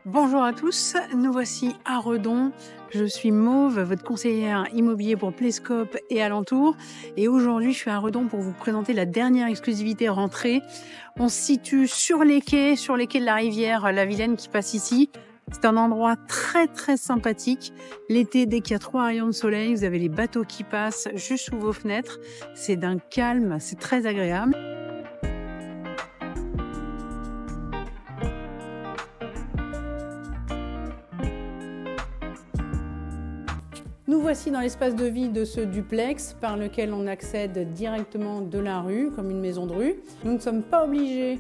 Bonjour à tous, nous voici à Redon. Je suis Mauve, votre conseillère immobilier pour Plescope et alentour. Et aujourd'hui, je suis à Redon pour vous présenter la dernière exclusivité rentrée. On se situe sur les quais de la rivière La Vilaine qui passe ici. C'est un endroit très sympathique. L'été, dès qu'il y a 3 rayons de soleil, vous avez les bateaux qui passent juste sous vos fenêtres. C'est d'un calme, c'est très agréable. Nous voici dans l'espace de vie de ce duplex par lequel on accède directement de la rue, comme une maison de rue. Nous ne sommes pas obligés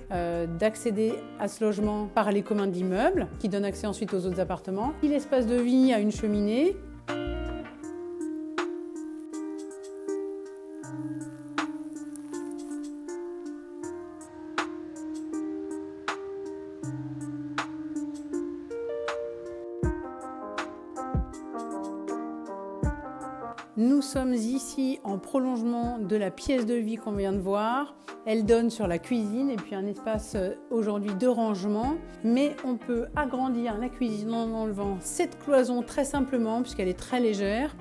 d'accéder à ce logement par les communs de l'immeuble, qui donnent accès ensuite aux autres appartements. L'espace de vie a une cheminée. Nous sommes ici en prolongement de la pièce de vie qu'on vient de voir. Elle donne sur la cuisine et puis un espace aujourd'hui de rangement. Mais on peut agrandir la cuisine en enlevant cette cloison très simplement puisqu'elle est très légère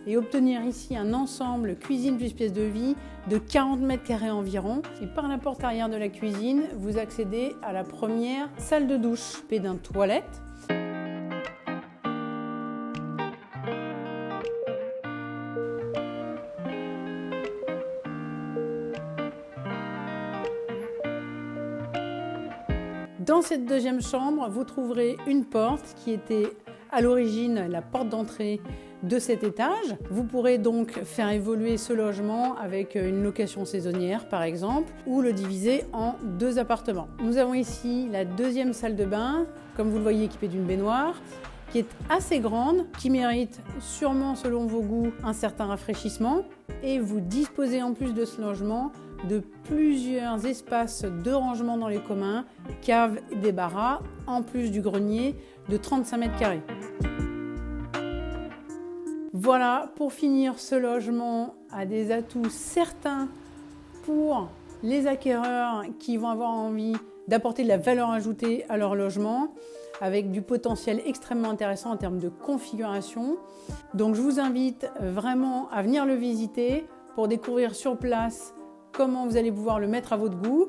et obtenir ici un ensemble cuisine plus pièce de vie de 40 mètres carrés environ. Et par la porte arrière de la cuisine, vous accédez à la première salle de douche, équipée d'une toilette. Dans cette deuxième chambre, vous trouverez une porte qui était à l'origine la porte d'entrée de cet étage. Vous pourrez donc faire évoluer ce logement avec une location saisonnière par exemple, ou le diviser en 2 appartements. Nous avons ici la deuxième salle de bain, comme vous le voyez équipée d'une baignoire, qui est assez grande, qui mérite sûrement selon vos goûts un certain rafraîchissement. Et vous disposez en plus de ce logement de plusieurs espaces de rangement dans les communs, caves et débarras, en plus du grenier de 35 mètres carrés. Voilà, pour finir, ce logement a des atouts certains pour les acquéreurs qui vont avoir envie d'apporter de la valeur ajoutée à leur logement, avec du potentiel extrêmement intéressant en termes de configuration. Donc je vous invite vraiment à venir le visiter pour découvrir sur place comment vous allez pouvoir le mettre à votre goût.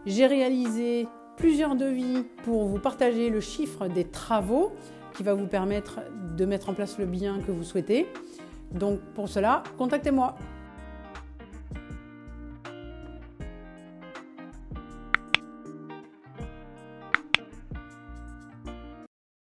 J'ai réalisé plusieurs devis pour vous partager le chiffre des travaux qui va vous permettre de mettre en place le bien que vous souhaitez. Donc pour cela, contactez-moi.